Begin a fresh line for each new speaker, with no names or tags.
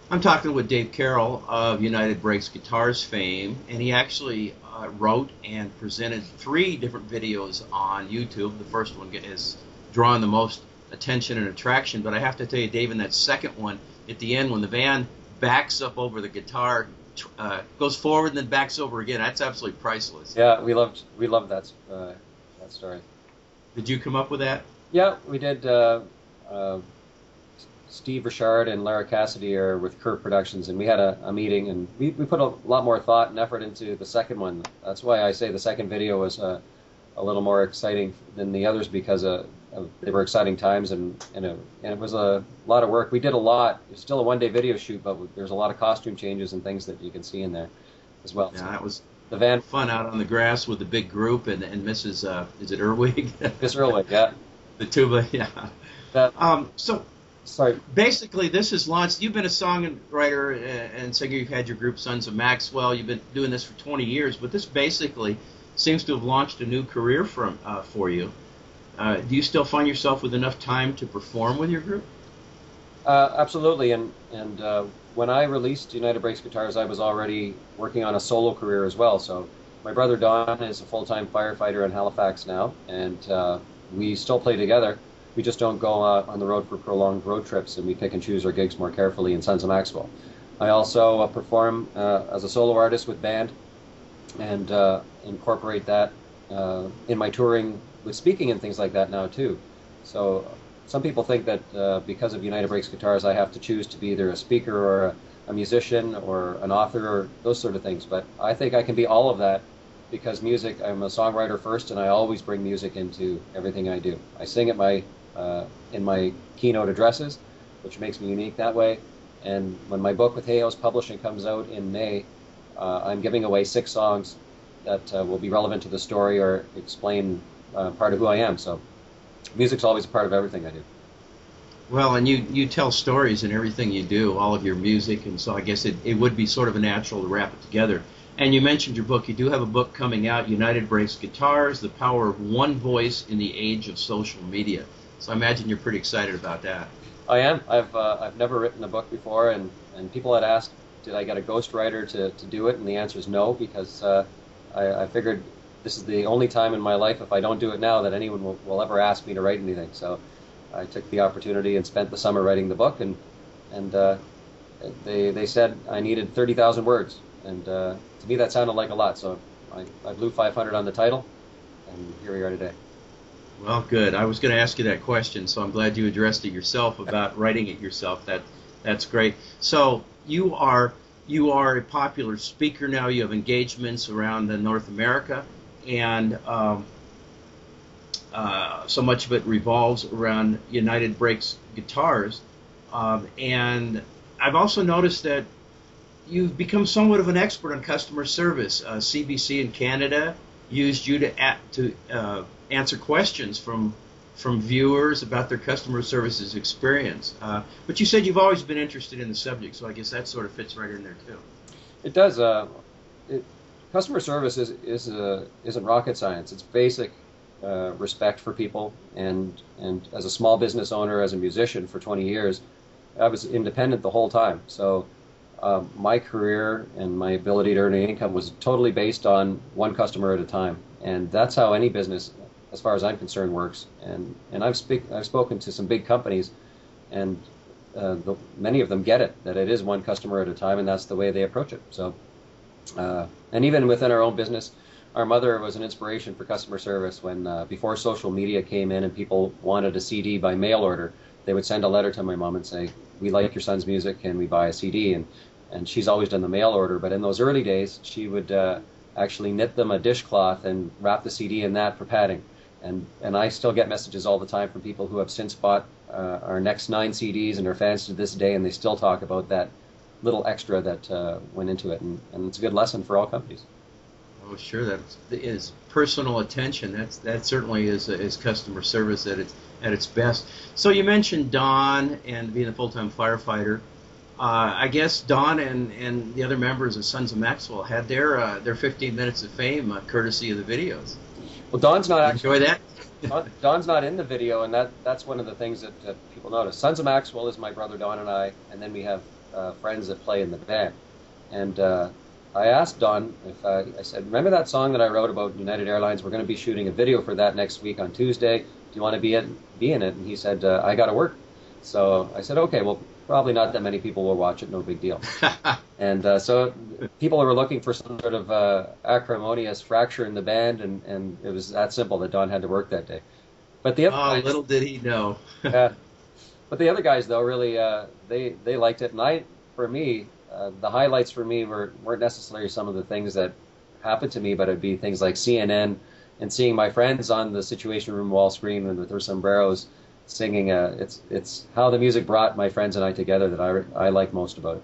I'm talking with Dave Carroll of United Breaks Guitars fame, and he actually wrote and presented three different videos on YouTube. The first one is drawing the most attention and attraction, but I have to tell you, Dave, in that second one, at the end, when the van backs up over the guitar, goes forward and then backs over again, that's absolutely priceless.
Yeah, we loved that story.
Did you come up with that?
Yeah, we did. Steve Richard and Lara Cassidy are with Curve Productions, and we had a meeting, and we put a lot more thought and effort into the second one. That's why I say the second video was a little more exciting than the others, because they were exciting times, and it was a lot of work. We did a lot. It's still a one-day video shoot, but there's a lot of costume changes and things that you can see in there as well.
Yeah, that was
the van
fun out on the grass with the big group and Mrs. Is it Irwig?
Miss Irwig, yeah.
The tuba, yeah.
That,
so
sorry.
basically, this is launched. You've been a songwriter and singer. You've had your group Sons of Maxwell. You've been doing this for 20 years, but this basically seems to have launched a new career for you. Do you still find yourself with enough time to perform with your group?
Absolutely, and when I released United Breaks Guitars, I was already working on a solo career as well. So my brother Don is a full-time firefighter in Halifax now, and we still play together. We just don't go on the road for prolonged road trips, and we pick and choose our gigs more carefully in Sons of Maxwell. I also perform as a solo artist with band, and incorporate that in my touring with speaking and things like that now too. So some people think that because of United Breaks Guitars, I have to choose to be either a speaker or a musician or an author or those sort of things. But I think I can be all of that, because music, I'm a songwriter first, and I always bring music into everything I do. I sing at in my keynote addresses, which makes me unique that way. And when my book with Hay House Publishing comes out in May, I'm giving away 6 songs that will be relevant to the story or explain part of who I am. So music's always a part of everything I do.
Well, and you tell stories in everything you do, all of your music, and so I guess it would be sort of a natural to wrap it together. And you mentioned your book. You do have a book coming out, United Breaks Guitars, The Power of One Voice in the Age of Social Media. So I imagine you're pretty excited about that.
I am. I've never written a book before, and people had asked, did I get a ghostwriter to do it? And the answer is no, because I figured this is the only time in my life, if I don't do it now, that anyone will ever ask me to write anything. So I took the opportunity and spent the summer writing the book, and they said I needed 30,000 words, and to me that sounded like a lot. So I blew 500 on the title, and here we are today.
Well, good. I was going to ask you that question, so I'm glad you addressed it yourself about writing it yourself. That's great. So you are a popular speaker now. You have engagements around North America, and so much of it revolves around United Breaks Guitars. And I've also noticed that you've become somewhat of an expert on customer service. CBC in Canada used you to answer questions from viewers about their customer services experience. But you said you've always been interested in the subject, so I guess that sort of fits right in there too.
It does. Customer service isn't rocket science. It's basic respect for people, and as a small business owner, as a musician for 20 years, I was independent the whole time. So my career and my ability to earn an income was totally based on one customer at a time, and that's how any business, as far as I'm concerned, works. And I've spoken to some big companies, and many of them get it, that it is one customer at a time, and that's the way they approach it. So, and even within our own business, our mother was an inspiration for customer service. When before social media came in and people wanted a CD by mail order, they would send a letter to my mom and say, "We like your son's music, can we buy a CD?" And she's always done the mail order, but in those early days, she would actually knit them a dishcloth and wrap the CD in that for padding. And I still get messages all the time from people who have since bought our next 9 CDs and are fans to this day, and they still talk about that little extra that went into it, and it's a good lesson for all companies.
Oh, sure, that is personal attention. That certainly is customer service at its best. So you mentioned Don and being a full-time firefighter. I guess Don and the other members of Sons of Maxwell had their 15 minutes of fame courtesy of the videos.
Well, Don's not actually.
Enjoy that.
Don's not in the video, and that's one of the things that people notice. Sons of Maxwell is my brother Don and I, and then we have friends that play in the band. And I asked Don if I said, remember that song that I wrote about United Airlines? We're going to be shooting a video for that next week on Tuesday. Do you want to be in it? And he said, I got to work. So I said, okay, well, probably not that many people will watch it. No big deal. And so people were looking for some sort of acrimonious fracture in the band, and it was that simple that Don had to work that day. But the other guys,
little did he know.
but the other guys, though, really they liked it. And for me, the highlights for me weren't necessarily some of the things that happened to me, but it'd be things like CNN and seeing my friends on the Situation Room wall screen and with their sombreros singing. It's how the music brought my friends and I together that I like most about it.